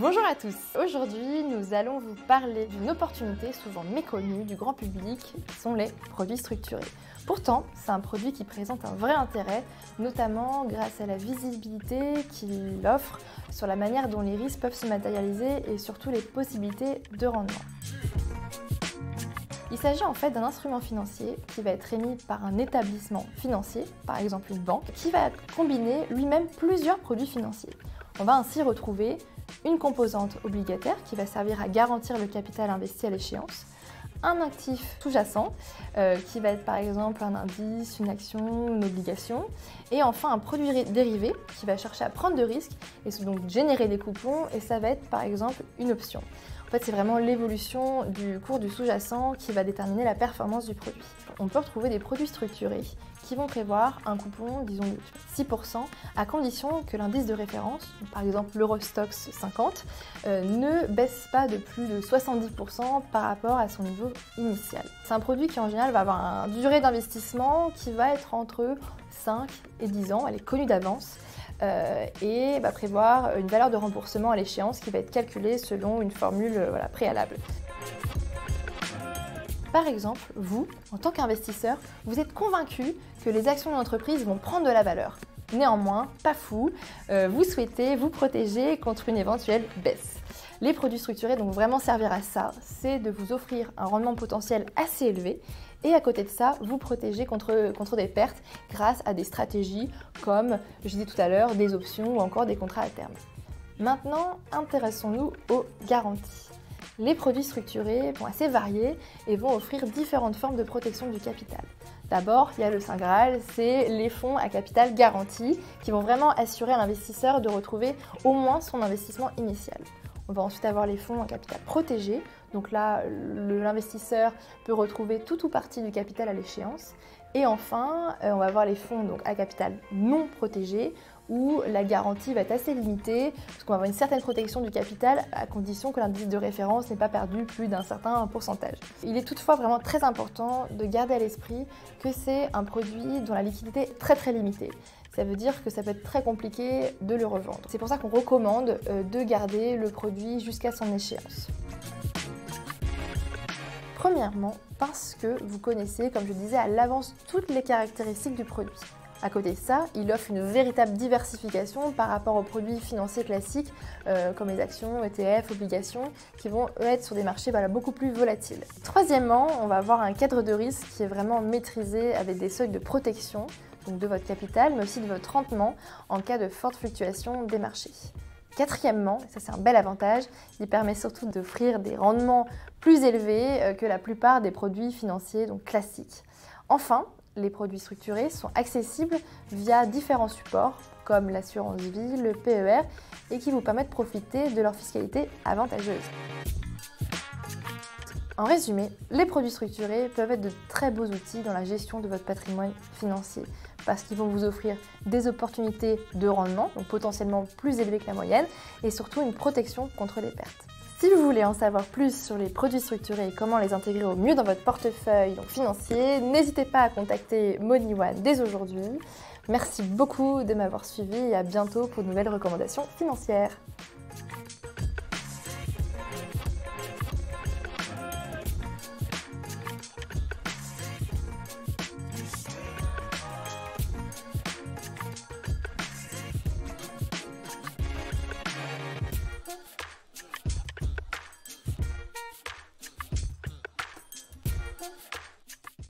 Bonjour à tous. Aujourd'hui, nous allons vous parler d'une opportunité souvent méconnue du grand public, qui sont les produits structurés. Pourtant, c'est un produit qui présente un vrai intérêt, notamment grâce à la visibilité qu'il offre sur la manière dont les risques peuvent se matérialiser et surtout les possibilités de rendement. Il s'agit en fait d'un instrument financier qui va être émis par un établissement financier, par exemple une banque, qui va combiner lui-même plusieurs produits financiers. On va ainsi retrouver une composante obligataire qui va servir à garantir le capital investi à l'échéance, un actif sous-jacent qui va être par exemple un indice, une action, une obligation, et enfin un produit dérivé qui va chercher à prendre de risques et donc générer des coupons, et ça va être par exemple une option. En fait, c'est vraiment l'évolution du cours du sous-jacent qui va déterminer la performance du produit. On peut retrouver des produits structurés qui vont prévoir un coupon, disons de 6%, à condition que l'indice de référence, par exemple l'Eurostoxx 50, ne baisse pas de plus de 70% par rapport à son niveau initial. C'est un produit qui en général va avoir une durée d'investissement qui va être entre 5 et 10 ans, elle est connue d'avance. Et va prévoir une valeur de remboursement à l'échéance qui va être calculée selon une formule préalable. Par exemple, vous, en tant qu'investisseur, vous êtes convaincu que les actions de l'entreprise vont prendre de la valeur. Néanmoins, pas fou, vous souhaitez vous protéger contre une éventuelle baisse. Les produits structurés vont vraiment servir à ça, c'est de vous offrir un rendement potentiel assez élevé et à côté de ça, vous protéger contre des pertes grâce à des stratégies comme, je disais tout à l'heure, des options ou encore des contrats à terme. Maintenant, intéressons-nous aux garanties. Les produits structurés vont assez varier et vont offrir différentes formes de protection du capital. D'abord, il y a le Saint Graal, c'est les fonds à capital garanti qui vont vraiment assurer à l'investisseur de retrouver au moins son investissement initial. On va ensuite avoir les fonds en capital protégé. Donc là, l'investisseur peut retrouver tout ou partie du capital à l'échéance. Et enfin, on va avoir les fonds à capital non protégé où la garantie va être assez limitée parce qu'on va avoir une certaine protection du capital à condition que l'indice de référence n'ait pas perdu plus d'un certain pourcentage. Il est toutefois vraiment très important de garder à l'esprit que c'est un produit dont la liquidité est très limitée. Ça veut dire que ça peut être très compliqué de le revendre. C'est pour ça qu'on recommande de garder le produit jusqu'à son échéance. Premièrement, parce que vous connaissez, comme je disais, à l'avance toutes les caractéristiques du produit. À côté de ça, il offre une véritable diversification par rapport aux produits financiers classiques comme les actions, ETF, obligations, qui vont être sur des marchés beaucoup plus volatiles. Troisièmement, on va avoir un cadre de risque qui est vraiment maîtrisé avec des seuils de protection donc de votre capital, mais aussi de votre rendement en cas de forte fluctuation des marchés. Quatrièmement, et ça c'est un bel avantage, il permet surtout d'offrir des rendements plus élevés que la plupart des produits financiers classiques. Enfin, les produits structurés sont accessibles via différents supports comme l'assurance vie, le PER et qui vous permettent de profiter de leur fiscalité avantageuse. En résumé, les produits structurés peuvent être de très beaux outils dans la gestion de votre patrimoine financier parce qu'ils vont vous offrir des opportunités de rendement, donc potentiellement plus élevées que la moyenne, et surtout une protection contre les pertes. Si vous voulez en savoir plus sur les produits structurés et comment les intégrer au mieux dans votre portefeuille financier, n'hésitez pas à contacter MoneyOne dès aujourd'hui. Merci beaucoup de m'avoir suivi et à bientôt pour de nouvelles recommandations financières.